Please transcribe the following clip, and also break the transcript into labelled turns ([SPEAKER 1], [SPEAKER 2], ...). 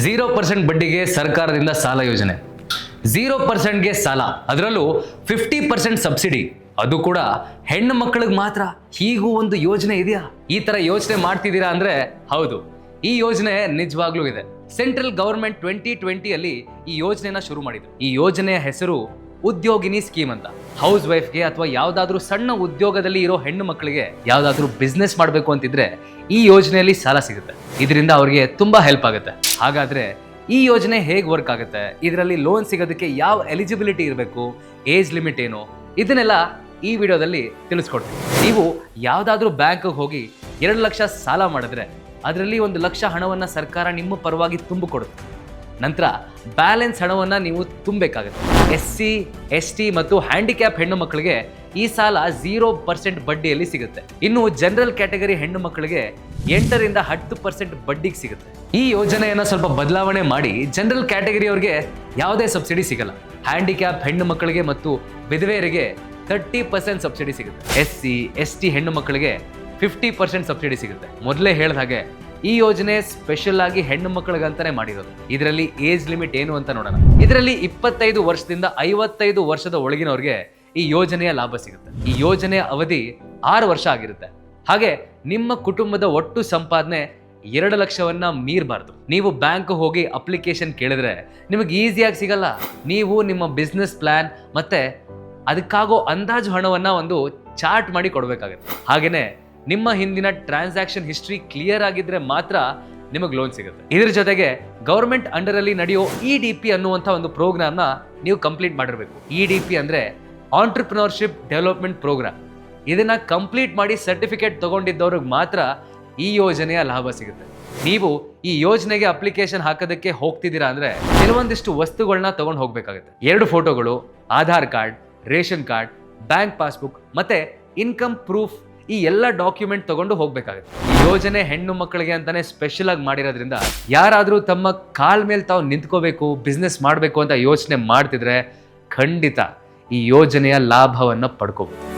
[SPEAKER 1] 0% ಬಡ್ಡಿಗೆ ಸರ್ಕಾರದಿಂದ ಸಾಲ ಯೋಜನೆ, 0%ಗೆ ಸಾಲ, ಅದರಲ್ಲೂ 50% ಸಬ್ಸಿಡಿ, ಅದು ಕೂಡ ಹೆಣ್ಣು ಮಕ್ಕಳಿಗೆ ಮಾತ್ರ. ಹೀಗೂ ಒಂದು ಯೋಜನೆ ಇದೆಯಾ? ಈ ತರ ಯೋಚನೆ ಮಾಡ್ತಿದ್ದೀರಾ ಅಂದ್ರೆ ಹೌದು, ಈ ಯೋಜನೆ ನಿಜವಾಗ್ಲೂ ಇದೆ. ಸೆಂಟ್ರಲ್ ಗವರ್ಮೆಂಟ್ 2020 ಈ ಯೋಜನೆನ ಶುರು ಮಾಡಿದ್ರು. ಈ ಯೋಜನೆಯ ಹೆಸರು ಉದ್ಯೋಗಿನಿ ಸ್ಕೀಮ್ ಅಂತ. ಹೌಸ್ ವೈಫ್ಗೆ ಅಥವಾ ಯಾವ್ದಾದ್ರು ಸಣ್ಣ ಉದ್ಯೋಗದಲ್ಲಿ ಇರೋ ಹೆಣ್ಣು ಮಕ್ಕಳಿಗೆ ಯಾವ್ದಾದ್ರು ಬಿಸ್ನೆಸ್ ಮಾಡಬೇಕು ಅಂತಿದ್ರೆ ಈ ಯೋಜನೆಯಲ್ಲಿ ಸಾಲ ಸಿಗುತ್ತೆ. ಇದರಿಂದ ಅವ್ರಿಗೆ ತುಂಬಾ ಹೆಲ್ಪ್ ಆಗುತ್ತೆ. ಹಾಗಾದ್ರೆ ಈ ಯೋಜನೆ ಹೇಗೆ ವರ್ಕ್ ಆಗುತ್ತೆ, ಇದರಲ್ಲಿ ಲೋನ್ ಸಿಗೋದಕ್ಕೆ ಯಾವ ಎಲಿಜಿಬಿಲಿಟಿ ಇರಬೇಕು, ಏಜ್ ಲಿಮಿಟ್ ಏನು, ಇದನ್ನೆಲ್ಲ ಈ ವಿಡಿಯೋದಲ್ಲಿ ತಿಳಿಸ್ಕೊಡ್ತೀನಿ. ನೀವು ಯಾವ್ದಾದ್ರು ಬ್ಯಾಂಕ್ ಹೋಗಿ 2 ಲಕ್ಷ ಸಾಲ ಮಾಡಿದ್ರೆ ಅದರಲ್ಲಿ 1 ಲಕ್ಷ ಹಣವನ್ನ ಸರ್ಕಾರ ನಿಮ್ಮ ಪರವಾಗಿ ತುಂಬಿಕೊಡುತ್ತೆ. ನಂತರ ಬ್ಯಾಲೆನ್ಸ್ ಹಣವನ್ನ ನೀವು ತುಂಬಬೇಕಾಗುತ್ತೆ. SC, ST ಮತ್ತು ಹ್ಯಾಂಡಿಕ್ಯಾಪ್ ಹೆಣ್ಣು ಮಕ್ಕಳಿಗೆ ಈ ಸಾಲ 0% ಬಡ್ಡಿಯಲ್ಲಿ ಸಿಗುತ್ತೆ. ಇನ್ನು ಜನರಲ್ ಕ್ಯಾಟಗರಿ ಹೆಣ್ಣು ಮಕ್ಕಳಿಗೆ 8ರಿಂದ 10% ಬಡ್ಡಿಗೆ ಸಿಗುತ್ತೆ. ಈ ಯೋಜನೆಯನ್ನ ಸ್ವಲ್ಪ ಬದಲಾವಣೆ ಮಾಡಿ ಜನರಲ್ ಕ್ಯಾಟಗರಿ ಅವರಿಗೆ ಯಾವುದೇ ಸಬ್ಸಿಡಿ ಸಿಗಲ್ಲ. ಹ್ಯಾಂಡಿಕ್ಯಾಪ್ ಹೆಣ್ಣು ಮಕ್ಕಳಿಗೆ ಮತ್ತು ವಿಧವೆಯರಿಗೆ 30% ಸಬ್ಸಿಡಿ ಸಿಗುತ್ತೆ. SC, ST ಹೆಣ್ಣು ಮಕ್ಕಳಿಗೆ 50% ಸಬ್ಸಿಡಿ ಸಿಗುತ್ತೆ. ಮೊದಲೇ ಹೇಳಿದ ಹಾಗೆ ಈ ಯೋಜನೆ ಸ್ಪೆಷಲ್ ಆಗಿ ಹೆಣ್ಣು ಮಕ್ಕಳಿಗಂತಾನೆ ಮಾಡಿರೋದು. ಇದರಲ್ಲಿ ಏಜ್ ಲಿಮಿಟ್ ಏನು ಅಂತ ನೋಡೋಣ. ಇದರಲ್ಲಿ 25 ವರ್ಷದಿಂದ 55 ವರ್ಷದ ಒಳಗಿನವ್ರಿಗೆ ಈ ಯೋಜನೆಯ ಲಾಭ ಸಿಗುತ್ತೆ. ಈ ಯೋಜನೆಯ ಅವಧಿ 6 ವರ್ಷ ಆಗಿರುತ್ತೆ. ಹಾಗೆ ನಿಮ್ಮ ಕುಟುಂಬದ ಒಟ್ಟು ಸಂಪಾದನೆ 2 ಲಕ್ಷವನ್ನ ಮೀರಬಾರ್ದು. ನೀವು ಬ್ಯಾಂಕ್ ಹೋಗಿ ಅಪ್ಲಿಕೇಶನ್ ಕೇಳಿದ್ರೆ ನಿಮಗೆ ಈಸಿಯಾಗಿ ಸಿಗಲ್ಲ. ನೀವು ನಿಮ್ಮ ಬಿಸ್ನೆಸ್ ಪ್ಲಾನ್ ಮತ್ತೆ ಅದಕ್ಕಾಗೋ ಅಂದಾಜು ಹಣವನ್ನ ಒಂದು ಚಾರ್ಟ್ ಮಾಡಿ ಕೊಡಬೇಕಾಗುತ್ತೆ. ಹಾಗೇನೆ ನಿಮ್ಮ ಹಿಂದಿನ ಟ್ರಾನ್ಸಾಕ್ಷನ್ ಹಿಸ್ಟ್ರಿ ಕ್ಲಿಯರ್ ಆಗಿದ್ರೆ ಮಾತ್ರ ನಿಮಗೆ ಲೋನ್ ಸಿಗುತ್ತೆ. ಇದ್ರ ಜೊತೆಗೆ ಗವರ್ಮೆಂಟ್ ಅಂಡರ್ ಅಲ್ಲಿ ನಡೆಯೋ EDP ಅನ್ನುವಂಥ ಒಂದು ಪ್ರೋಗ್ರಾಮ್ನ ನೀವು ಕಂಪ್ಲೀಟ್ ಮಾಡಿರಬೇಕು. EDP ಅಂದ್ರೆ ಆಂಟ್ರಪ್ರಿನರ್ಶಿಪ್ ಡೆವಲಪ್ಮೆಂಟ್ ಪ್ರೋಗ್ರಾಮ್. ಇದನ್ನ ಕಂಪ್ಲೀಟ್ ಮಾಡಿ ಸರ್ಟಿಫಿಕೇಟ್ ತಗೊಂಡಿದ್ದವ್ರಿಗೆ ಮಾತ್ರ ಈ ಯೋಜನೆಯ ಲಾಭ ಸಿಗುತ್ತೆ. ನೀವು ಈ ಯೋಜನೆಗೆ ಅಪ್ಲಿಕೇಶನ್ ಹಾಕೋದಕ್ಕೆ ಹೋಗ್ತಿದ್ದೀರಾ ಅಂದ್ರೆ ಕೆಲವೊಂದಿಷ್ಟು ವಸ್ತುಗಳನ್ನ ತಗೊಂಡು ಹೋಗ್ಬೇಕಾಗುತ್ತೆ. 2 ಫೋಟೋಗಳು, Aadhaar card, ration card, bank passbook ಮತ್ತೆ ಇನ್ಕಮ್ ಪ್ರೂಫ್, ಈ ಎಲ್ಲ ಡಾಕ್ಯುಮೆಂಟ್ ತಗೊಂಡು ಹೋಗ್ಬೇಕಾಗುತ್ತೆ. ಈ ಯೋಜನೆ ಹೆಣ್ಣು ಮಕ್ಕಳಿಗೆ ಅಂತಾನೆ ಸ್ಪೆಷಲ್ ಆಗಿ ಮಾಡಿರೋದ್ರಿಂದ ಯಾರಾದ್ರೂ ತಮ್ಮ ಕಾಲ್ ಮೇಲೆ ತಾವು ನಿಂತ್ಕೋಬೇಕು, ಬಿಸ್ನೆಸ್ ಮಾಡಬೇಕು ಅಂತ ಯೋಚನೆ ಮಾಡ್ತಿದ್ರೆ ಖಂಡಿತ ಈ ಯೋಜನೆಯ ಲಾಭವನ್ನ ಪಡ್ಕೋಬಹುದು.